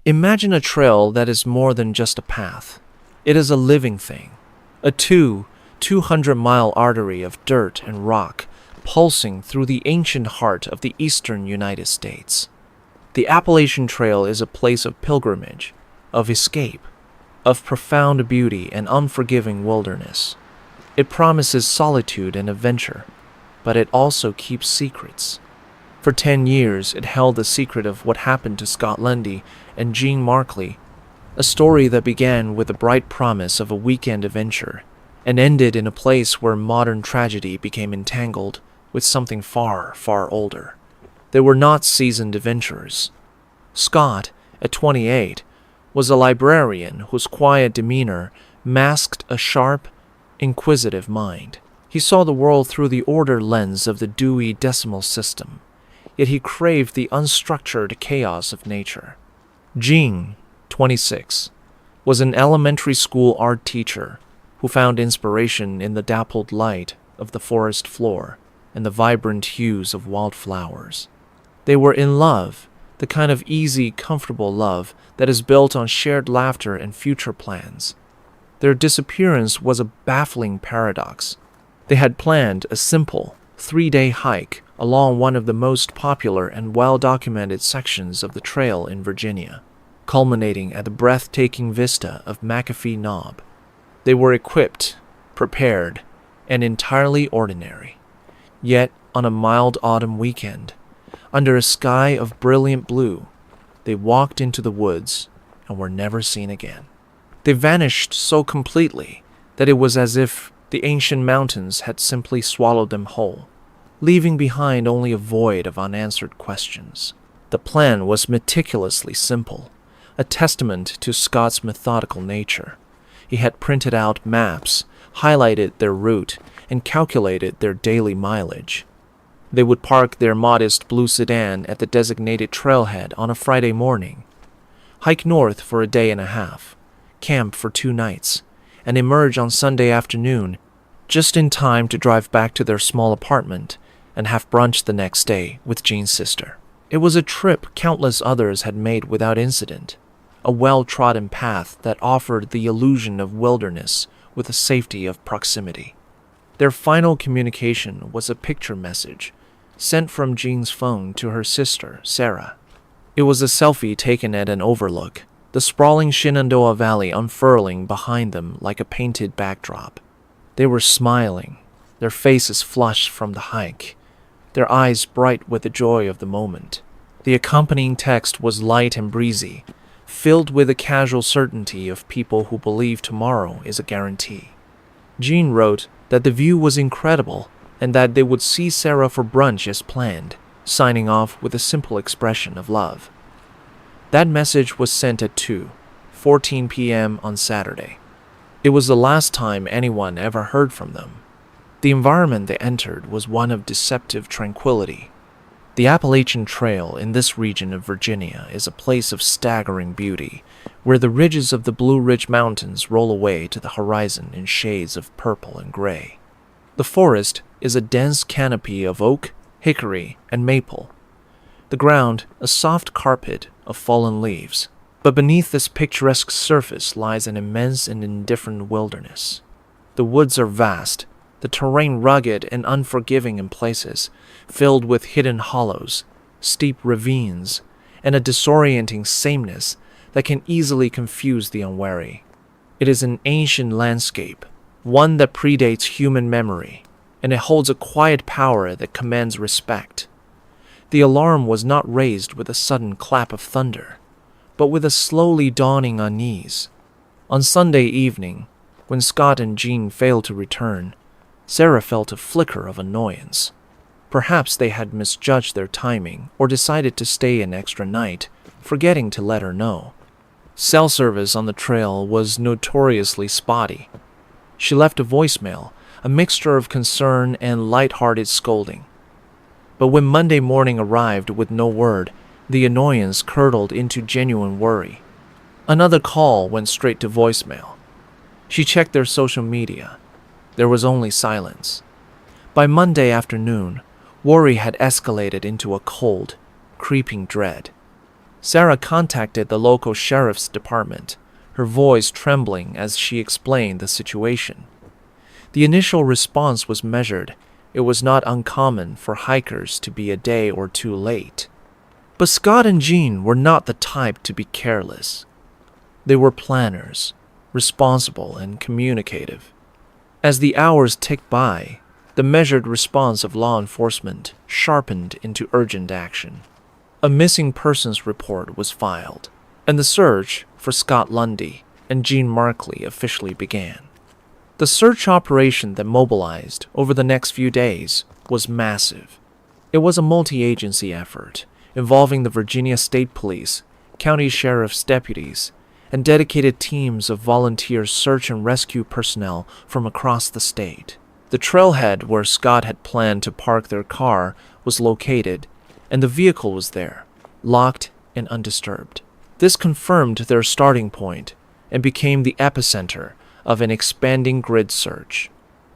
Imagine a trail that is more than just a path. It is a living thing, a 200-mile artery of dirt and rock pulsing through the ancient heart of the eastern United States. The Appalachian Trail is a place of pilgrimage, of escape, of profound beauty and unforgiving wilderness. It promises solitude and adventure, but it also keeps secrets. For 10 years, it held the secret of what happened to Scott Lundy and Jean Markley, a story that began with the bright promise of a weekend adventure and ended in a place where modern tragedy became entangled with something far, far older. They were not seasoned adventurers. Scott, at 28, was a librarian whose quiet demeanor masked a sharp, inquisitive mind. He saw the world through the ordered lens of the Dewey Decimal System, yet he craved the unstructured chaos of nature. Jean, 26, was an elementary school art teacher who found inspiration in the dappled light of the forest floor and the vibrant hues of wildflowers. They were in love, the kind of easy, comfortable love that is built on shared laughter and future plans. Their disappearance was a baffling paradox. They had planned a simple, 3-day hike along one of the most popular and well-documented sections of the trail in Virginia, culminating at the breathtaking vista of McAfee Knob. They were equipped, prepared, and entirely ordinary. Yet, on a mild autumn weekend, under a sky of brilliant blue, they walked into the woods and were never seen again. They vanished so completely that it was as if the ancient mountains had simply swallowed them whole, leaving behind only a void of unanswered questions. The plan was meticulously simple, a testament to Scott's methodical nature. He had printed out maps, highlighted their route, and calculated their daily mileage. They would park their modest blue sedan at the designated trailhead on a Friday morning, hike north for a day and a half, camp for 2 nights, and emerge on Sunday afternoon just in time to drive back to their small apartment and have brunch the next day with Jean's sister. It was a trip countless others had made without incident, a well-trodden path that offered the illusion of wilderness with the safety of proximity. Their final communication was a picture message sent from Jean's phone to her sister, Sarah. It was a selfie taken at an overlook, the sprawling Shenandoah Valley unfurling behind them like a painted backdrop. They were smiling, their faces flushed from the hike, their eyes bright with the joy of the moment. The accompanying text was light and breezy, filled with the casual certainty of people who believe tomorrow is a guarantee. Jean wrote that the view was incredible and that they would see Sarah for brunch as planned, signing off with a simple expression of love. That message was sent at 2:14 p.m. on Saturday. It was the last time anyone ever heard from them. The environment they entered was one of deceptive tranquility. The Appalachian Trail in this region of Virginia is a place of staggering beauty, where the ridges of the Blue Ridge Mountains roll away to the horizon in shades of purple and gray. The forest is a dense canopy of oak, hickory, and maple. The ground a soft carpet of fallen leaves. But beneath this picturesque surface lies an immense and indifferent wilderness. The woods are vast, the terrain rugged and unforgiving in places, filled with hidden hollows, steep ravines, and a disorienting sameness that can easily confuse the unwary. It is an ancient landscape, one that predates human memory, and it holds a quiet power that commands respect. The alarm was not raised with a sudden clap of thunder, but with a slowly dawning unease. On Sunday evening, when Scott and Jean failed to return, Sarah felt a flicker of annoyance. Perhaps they had misjudged their timing or decided to stay an extra night, forgetting to let her know. Cell service on the trail was notoriously spotty. She left a voicemail, a mixture of concern and light-hearted scolding. But when Monday morning arrived with no word, the annoyance curdled into genuine worry. Another call went straight to voicemail. She checked their social media. There was only silence. By Monday afternoon, worry had escalated into a cold, creeping dread. Sarah contacted the local sheriff's department, her voice trembling as she explained the situation. The initial response was measured. It was not uncommon for hikers to be a day or two late. But Scott and Jean were not the type to be careless. They were planners, responsible and communicative. As the hours ticked by, the measured response of law enforcement sharpened into urgent action. A missing persons report was filed, and the search for Scott Lundy and Jean Markley officially began. The search operation that mobilized over the next few days was massive. It was a multi-agency effort involving the Virginia State Police, county sheriff's deputies, and dedicated teams of volunteer search and rescue personnel from across the state. The trailhead where Scott had planned to park their car was located, and the vehicle was there, locked and undisturbed. This confirmed their starting point and became the epicenter of an expanding grid search.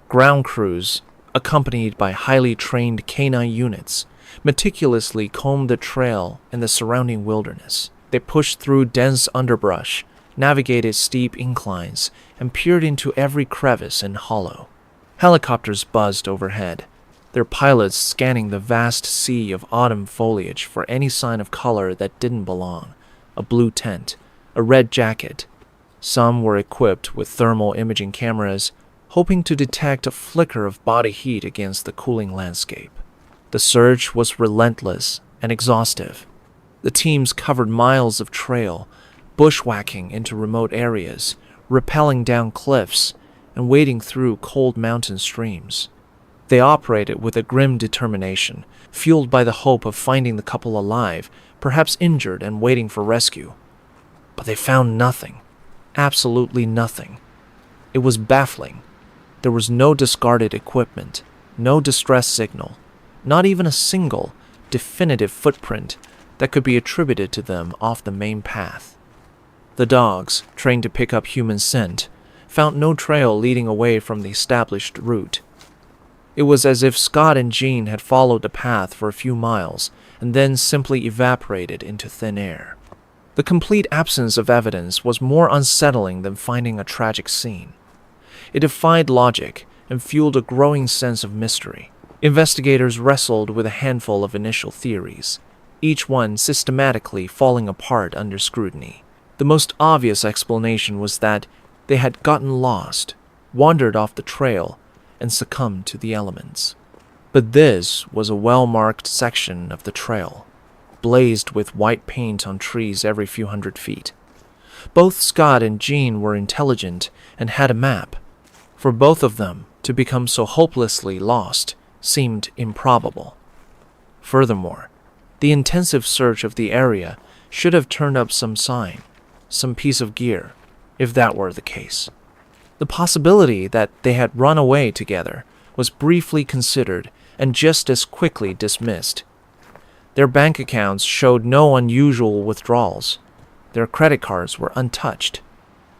Ground crews, accompanied by highly trained canine units, meticulously combed the trail and the surrounding wilderness. They pushed through dense underbrush, navigated steep inclines, and peered into every crevice and hollow. Helicopters buzzed overhead, their pilots scanning the vast sea of autumn foliage for any sign of color that didn't belong: a blue tent, a red jacket. Some were equipped with thermal imaging cameras, hoping to detect a flicker of body heat against the cooling landscape. The search was relentless and exhaustive. The teams covered miles of trail, bushwhacking into remote areas, rappelling down cliffs, and wading through cold mountain streams. They operated with a grim determination, fueled by the hope of finding the couple alive, perhaps injured and waiting for rescue. But they found nothing. Absolutely nothing. It was baffling. There was no discarded equipment, no distress signal, not even a single, definitive footprint that could be attributed to them off the main path. The dogs, trained to pick up human scent, found no trail leading away from the established route. It was as if Scott and Jean had followed the path for a few miles and then simply evaporated into thin air. The complete absence of evidence was more unsettling than finding a tragic scene. It defied logic and fueled a growing sense of mystery. Investigators wrestled with a handful of initial theories, each one systematically falling apart under scrutiny. The most obvious explanation was that they had gotten lost, wandered off the trail, and succumbed to the elements. But this was a well-marked section of the trail, blazed with white paint on trees every few hundred feet. Both Scott and Jean were intelligent and had a map. For both of them to become so hopelessly lost seemed improbable. Furthermore, the intensive search of the area should have turned up some sign, some piece of gear, if that were the case. The possibility that they had run away together was briefly considered and just as quickly dismissed. Their bank accounts showed no unusual withdrawals. Their credit cards were untouched.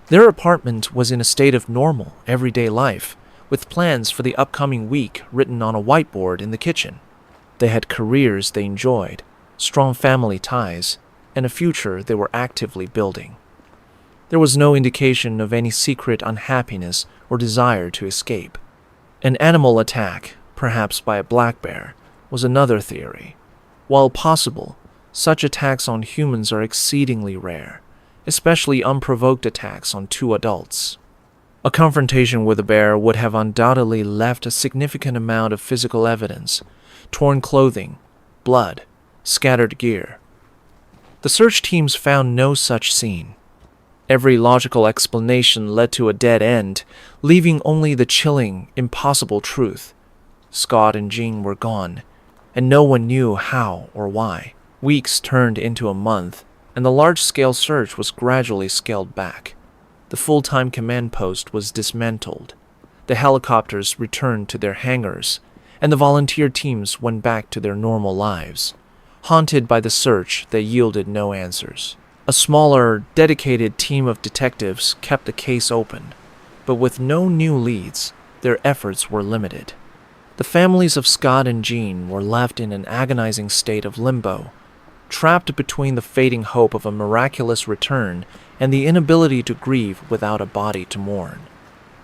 Their apartment was in a state of normal, everyday life, with plans for the upcoming week written on a whiteboard in the kitchen. They had careers they enjoyed, strong family ties, and a future they were actively building. There was no indication of any secret unhappiness or desire to escape. An animal attack, perhaps by a black bear, was another theory. While possible, such attacks on humans are exceedingly rare, especially unprovoked attacks on two adults. A confrontation with a bear would have undoubtedly left a significant amount of physical evidence: torn clothing, blood, scattered gear. The search teams found no such scene. Every logical explanation led to a dead end, leaving only the chilling, impossible truth. Scott and Jean were gone, and no one knew how or why. Weeks turned into a month, and the large-scale search was gradually scaled back. The full-time command post was dismantled. The helicopters returned to their hangars, and the volunteer teams went back to their normal lives, haunted by the search that yielded no answers. A smaller, dedicated team of detectives kept the case open, but with no new leads, their efforts were limited. The families of Scott and Jean were left in an agonizing state of limbo, trapped between the fading hope of a miraculous return and the inability to grieve without a body to mourn.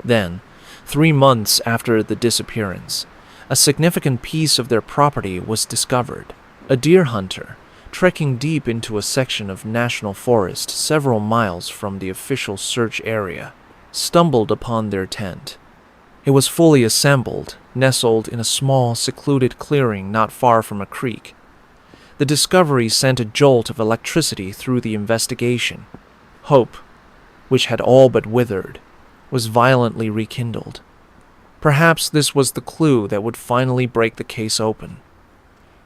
Then, 3 months after the disappearance, a significant piece of their property was discovered. A deer hunter, trekking deep into a section of national forest several miles from the official search area, stumbled upon their tent. It was fully assembled, nestled in a small, secluded clearing not far from a creek. The discovery sent a jolt of electricity through the investigation. Hope, which had all but withered, was violently rekindled. Perhaps this was the clue that would finally break the case open.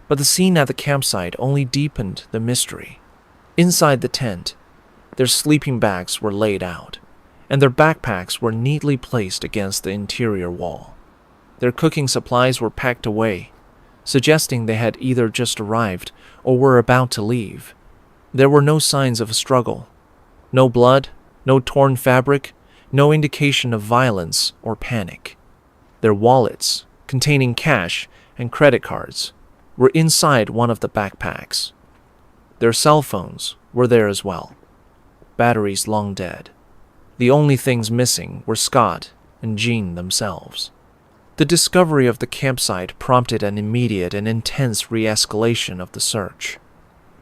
But the scene at the campsite only deepened the mystery. Inside the tent, their sleeping bags were laid out, and their backpacks were neatly placed against the interior wall. Their cooking supplies were packed away, suggesting they had either just arrived or were about to leave. There were no signs of a struggle. No blood, no torn fabric, no indication of violence or panic. Their wallets, containing cash and credit cards, were inside one of the backpacks. Their cell phones were there as well, batteries long dead. The only things missing were Scott and Jean themselves. The discovery of the campsite prompted an immediate and intense re-escalation of the search.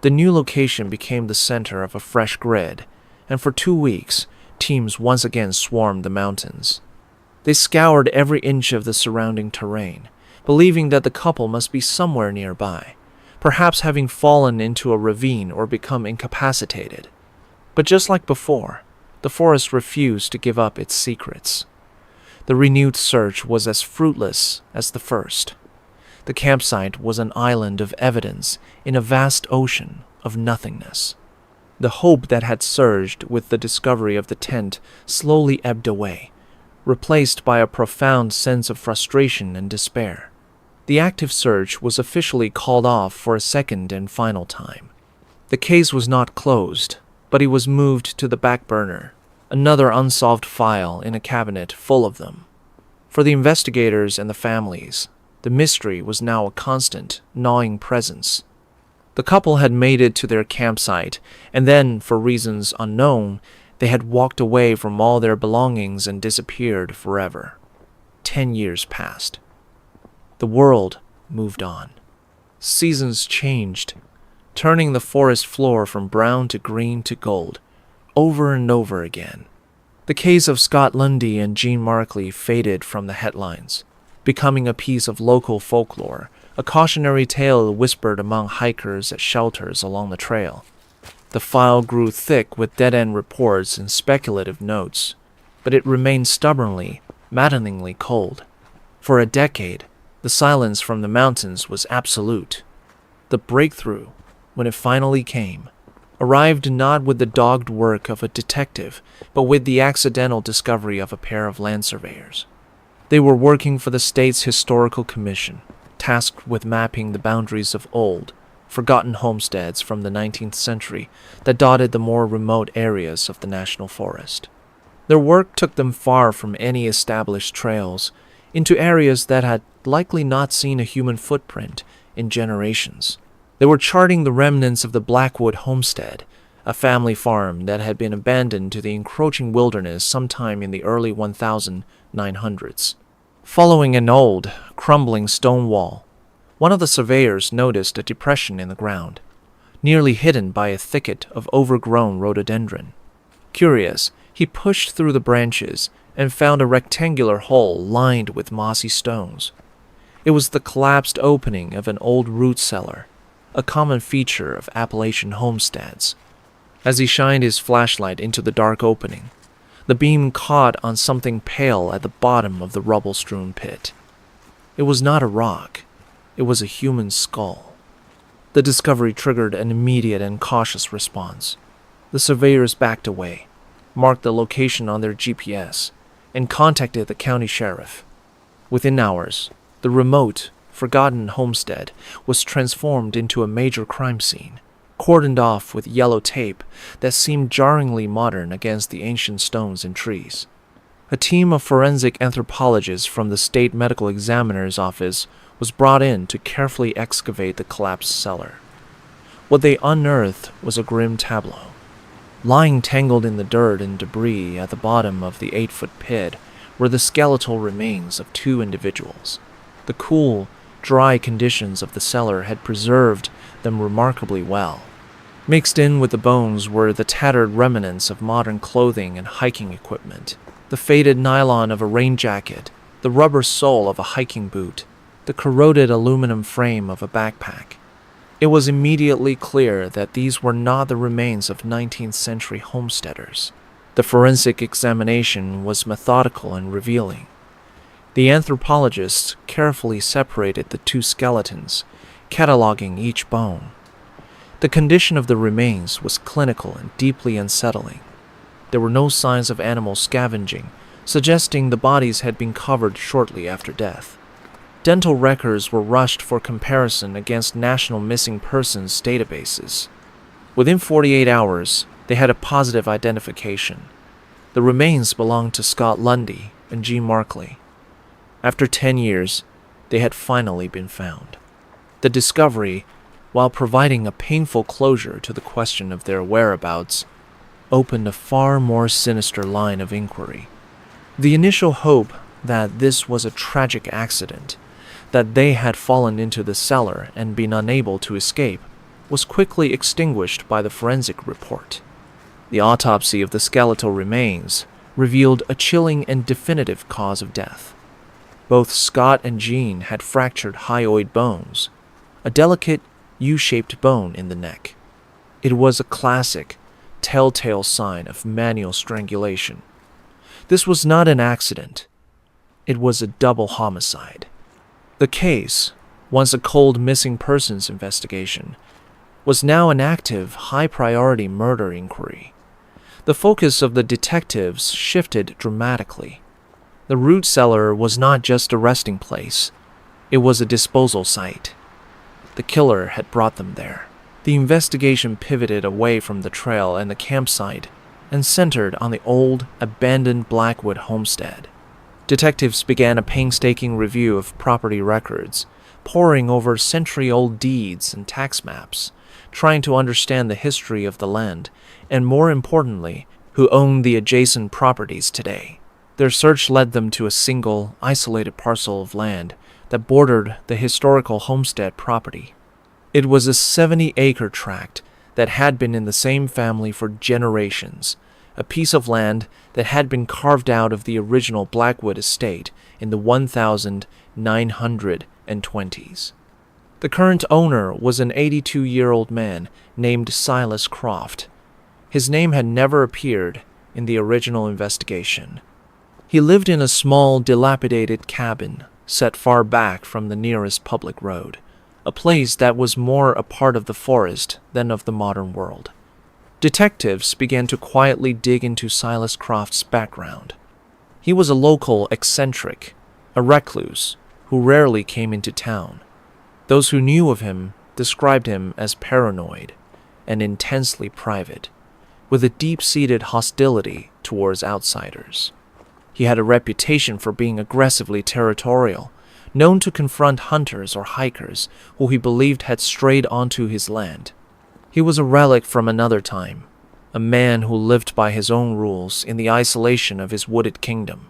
The new location became the center of a fresh grid, and for 2 weeks, teams once again swarmed the mountains. They scoured every inch of the surrounding terrain, believing that the couple must be somewhere nearby, perhaps having fallen into a ravine or become incapacitated. But just like before, the forest refused to give up its secrets. The renewed search was as fruitless as the first. The campsite was an island of evidence in a vast ocean of nothingness. The hope that had surged with the discovery of the tent slowly ebbed away, replaced by a profound sense of frustration and despair. The active search was officially called off for a second and final time. The case was not closed, but it was moved to the back burner, another unsolved file in a cabinet full of them. For the investigators and the families, the mystery was now a constant, gnawing presence. The couple had made it to their campsite, and then, for reasons unknown, they had walked away from all their belongings and disappeared forever. 10 years passed. The world moved on. Seasons changed, turning the forest floor from brown to green to gold, over and over again. The case of Scott Lundy and Jean Markley faded from the headlines, becoming a piece of local folklore, a cautionary tale whispered among hikers at shelters along the trail. The file grew thick with dead-end reports and speculative notes, but it remained stubbornly, maddeningly cold. For a decade, the silence from the mountains was absolute. The breakthrough, when it finally came, arrived not with the dogged work of a detective, but with the accidental discovery of a pair of land surveyors. They were working for the state's historical commission, tasked with mapping the boundaries of old, forgotten homesteads from the 19th century that dotted the more remote areas of the national forest. Their work took them far from any established trails, into areas that had likely not seen a human footprint in generations. They were charting the remnants of the Blackwood homestead, a family farm that had been abandoned to the encroaching wilderness sometime in the early 1900s. Following an old, crumbling stone wall, one of the surveyors noticed a depression in the ground, nearly hidden by a thicket of overgrown rhododendron. Curious, he pushed through the branches and found a rectangular hole lined with mossy stones. It was the collapsed opening of an old root cellar, a common feature of Appalachian homesteads. As he shined his flashlight into the dark opening, the beam caught on something pale at the bottom of the rubble-strewn pit. It was not a rock. It was a human skull. The discovery triggered an immediate and cautious response. The surveyors backed away, marked the location on their GPS, and contacted the county sheriff. Within hours, the remote, forgotten homestead was transformed into a major crime scene, cordoned off with yellow tape that seemed jarringly modern against the ancient stones and trees. A team of forensic anthropologists from the state medical examiner's office was brought in to carefully excavate the collapsed cellar. What they unearthed was a grim tableau. Lying tangled in the dirt and debris at the bottom of the 8-foot pit were the skeletal remains of 2 individuals. The cool, dry conditions of the cellar had preserved them remarkably well. Mixed in with the bones were the tattered remnants of modern clothing and hiking equipment, the faded nylon of a rain jacket, the rubber sole of a hiking boot, the corroded aluminum frame of a backpack. It was immediately clear that these were not the remains of 19th century homesteaders. The forensic examination was methodical and revealing. The anthropologists carefully separated the 2 skeletons, cataloging each bone. The condition of the remains was clinical and deeply unsettling. There were no signs of animal scavenging, suggesting the bodies had been covered shortly after death. Dental records were rushed for comparison against national missing persons databases. Within 48 hours, they had a positive identification. The remains belonged to Scott Lundy and Jean Markley. After 10 years, they had finally been found. The discovery, while providing a painful closure to the question of their whereabouts, opened a far more sinister line of inquiry. The initial hope that this was a tragic accident, that they had fallen into the cellar and been unable to escape, was quickly extinguished by the forensic report. The autopsy of the skeletal remains revealed a chilling and definitive cause of death. Both Scott and Jean had fractured hyoid bones, a delicate U-shaped bone in the neck. It was a classic, telltale sign of manual strangulation. This was not an accident. It was a double homicide. The case, once a cold missing persons investigation, was now an active, high-priority murder inquiry. The focus of the detectives shifted dramatically. The root cellar was not just a resting place. It was a disposal site. The killer had brought them there. The investigation pivoted away from the trail and the campsite and centered on the old, abandoned Blackwood homestead. Detectives began a painstaking review of property records, poring over century-old deeds and tax maps, trying to understand the history of the land, and more importantly, who owned the adjacent properties today. Their search led them to a single, isolated parcel of land that bordered the historical homestead property. It was a 70-acre tract that had been in the same family for generations, a piece of land that had been carved out of the original Blackwood estate in the 1920s. The current owner was an 82-year-old man named Silas Croft. His name had never appeared in the original investigation. He lived in a small, dilapidated cabin set far back from the nearest public road, a place that was more a part of the forest than of the modern world. Detectives began to quietly dig into Silas Croft's background. He was a local eccentric, a recluse, who rarely came into town. Those who knew of him described him as paranoid and intensely private, with a deep-seated hostility towards outsiders. He had a reputation for being aggressively territorial, known to confront hunters or hikers who he believed had strayed onto his land. He was a relic from another time, a man who lived by his own rules in the isolation of his wooded kingdom.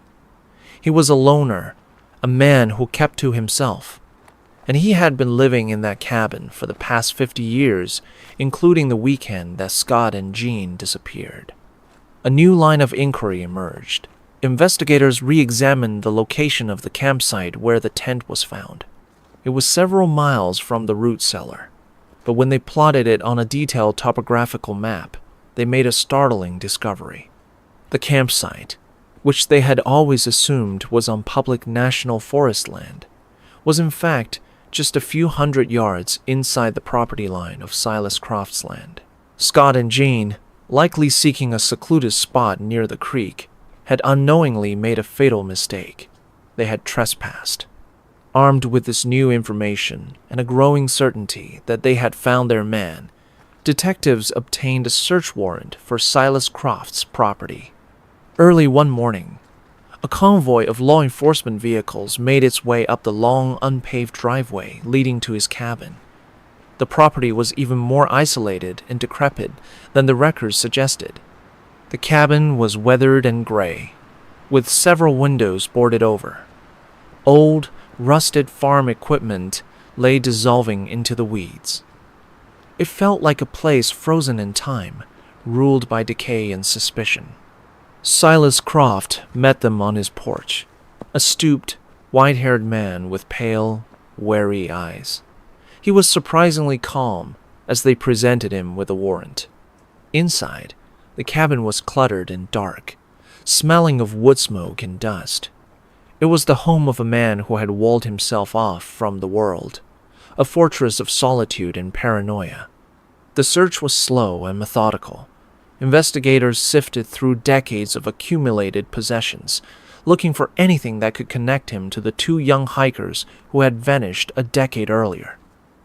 He was a loner, a man who kept to himself, and he had been living in that cabin for the past 50 years, including the weekend that Scott and Jean disappeared. A new line of inquiry emerged. Investigators re-examined the location of the campsite where the tent was found. It was several miles from the root cellar, but when they plotted it on a detailed topographical map, they made a startling discovery. The campsite, which they had always assumed was on public national forest land, was in fact just a few hundred yards inside the property line of Silas Croft's land. Scott and Jean, likely seeking a secluded spot near the creek, had unknowingly made a fatal mistake. They had trespassed. Armed with this new information and a growing certainty that they had found their man, detectives obtained a search warrant for Silas Croft's property. Early one morning, a convoy of law enforcement vehicles made its way up the long, unpaved driveway leading to his cabin. The property was even more isolated and decrepit than the records suggested. The cabin was weathered and gray, with several windows boarded over. Old, rusted farm equipment lay dissolving into the weeds. It felt like a place frozen in time, ruled by decay and suspicion. Silas Croft met them on his porch, a stooped, white-haired man with pale, wary eyes. He was surprisingly calm as they presented him with a warrant. Inside, the cabin was cluttered and dark, smelling of wood smoke and dust. It was the home of a man who had walled himself off from the world, a fortress of solitude and paranoia. The search was slow and methodical. Investigators sifted through decades of accumulated possessions, looking for anything that could connect him to the two young hikers who had vanished a decade earlier.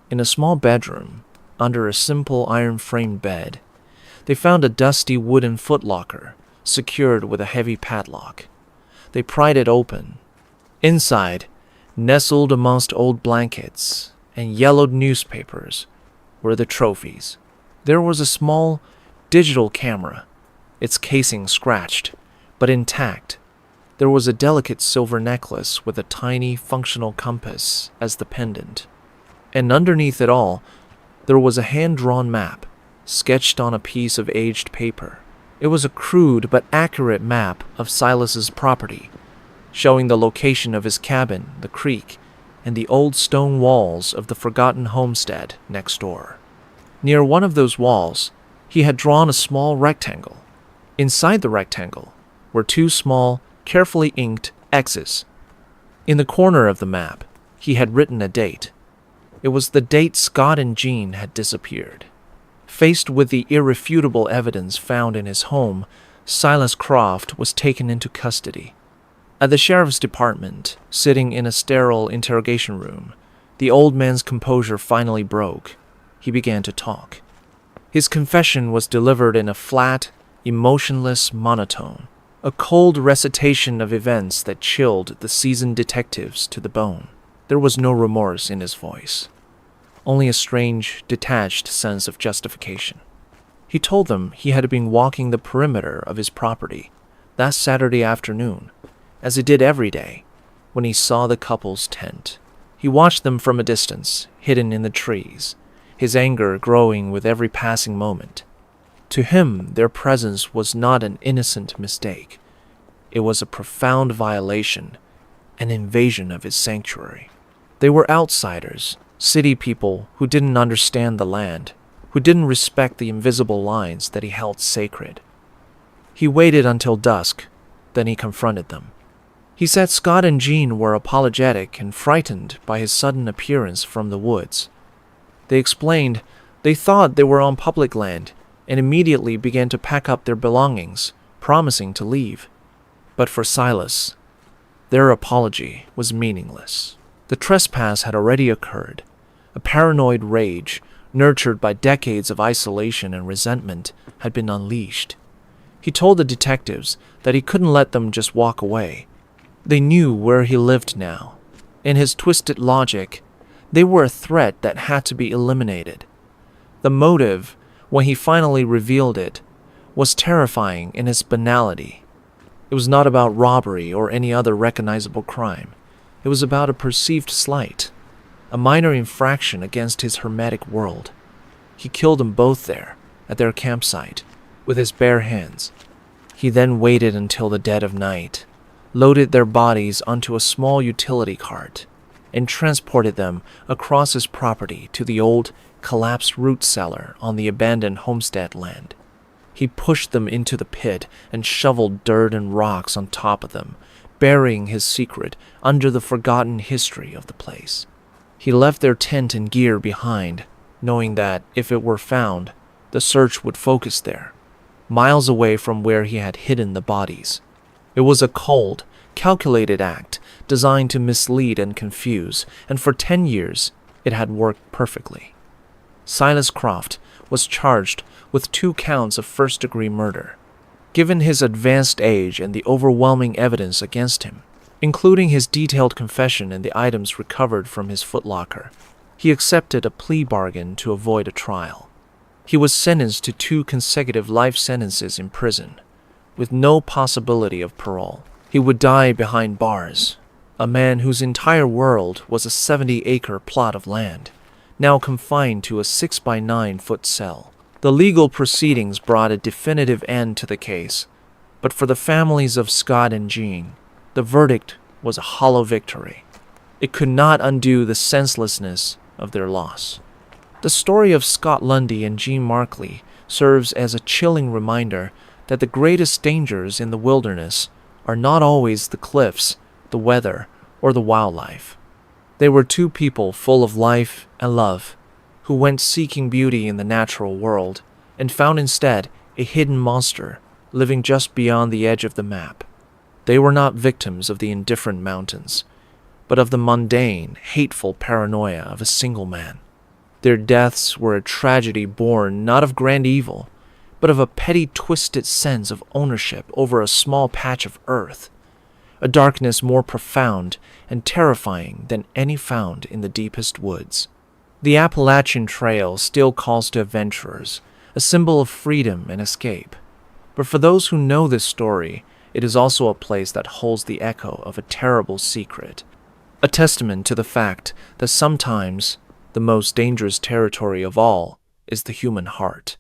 In a small bedroom, under a simple iron-framed bed, they found a dusty wooden footlocker secured with a heavy padlock. They pried it open. Inside, nestled amongst old blankets and yellowed newspapers, were the trophies. There was a small, digital camera, its casing scratched, but intact. There was a delicate silver necklace with a tiny, functional compass as the pendant. And underneath it all, there was a hand-drawn map, sketched on a piece of aged paper. It was a crude but accurate map of Silas's property, showing the location of his cabin, the creek, and the old stone walls of the forgotten homestead next door. Near one of those walls, he had drawn a small rectangle. Inside the rectangle were two small, carefully inked X's. In the corner of the map, he had written a date. It was the date Scott and Jean had disappeared. Faced with the irrefutable evidence found in his home, Silas Croft was taken into custody. At the sheriff's department, sitting in a sterile interrogation room, the old man's composure finally broke. He began to talk. His confession was delivered in a flat, emotionless monotone, a cold recitation of events that chilled the seasoned detectives to the bone. There was no remorse in his voice, only a strange, detached sense of justification. He told them he had been walking the perimeter of his property that Saturday afternoon, as he did every day, when he saw the couple's tent. He watched them from a distance, hidden in the trees, his anger growing with every passing moment. To him, their presence was not an innocent mistake. It was a profound violation, an invasion of his sanctuary. They were outsiders, city people who didn't understand the land, who didn't respect the invisible lines that he held sacred. He waited until dusk, then he confronted them. He said Scott and Jean were apologetic and frightened by his sudden appearance from the woods. They explained they thought they were on public land and immediately began to pack up their belongings, promising to leave. But for Silas, their apology was meaningless. The trespass had already occurred. A paranoid rage, nurtured by decades of isolation and resentment, had been unleashed. He told the detectives that he couldn't let them just walk away. They knew where he lived now. In his twisted logic, they were a threat that had to be eliminated. The motive, when he finally revealed it, was terrifying in its banality. It was not about robbery or any other recognizable crime. It was about a perceived slight, a minor infraction against his hermetic world. He killed them both there, at their campsite, with his bare hands. He then waited until the dead of night, loaded their bodies onto a small utility cart, and transported them across his property to the old, collapsed root cellar on the abandoned homestead land. He pushed them into the pit and shoveled dirt and rocks on top of them, burying his secret under the forgotten history of the place. He left their tent and gear behind, knowing that, if it were found, the search would focus there, miles away from where he had hidden the bodies. It was a cold, calculated act designed to mislead and confuse, and for 10 years it had worked perfectly. Silas Croft was charged with 2 counts of first-degree murder. Given his advanced age and the overwhelming evidence against him, including his detailed confession and the items recovered from his footlocker, He accepted a plea bargain to avoid a trial. He was sentenced to 2 consecutive life sentences in prison, with no possibility of parole. He would die behind bars, a man whose entire world was a 70-acre plot of land, now confined to a 6-by-9-foot cell. The legal proceedings brought a definitive end to the case, but for the families of Scott and Jean, the verdict was a hollow victory. It could not undo the senselessness of their loss. The story of Scott Lundy and Jean Markley serves as a chilling reminder that the greatest dangers in the wilderness are not always the cliffs, the weather, or the wildlife. They were 2 people full of life and love, who went seeking beauty in the natural world and found instead a hidden monster living just beyond the edge of the map. They were not victims of the indifferent mountains, but of the mundane, hateful paranoia of a single man. Their deaths were a tragedy born not of grand evil, but of a petty, twisted sense of ownership over a small patch of earth, a darkness more profound and terrifying than any found in the deepest woods. The Appalachian Trail still calls to adventurers, a symbol of freedom and escape. But for those who know this story, it is also a place that holds the echo of a terrible secret, a testament to the fact that sometimes the most dangerous territory of all is the human heart.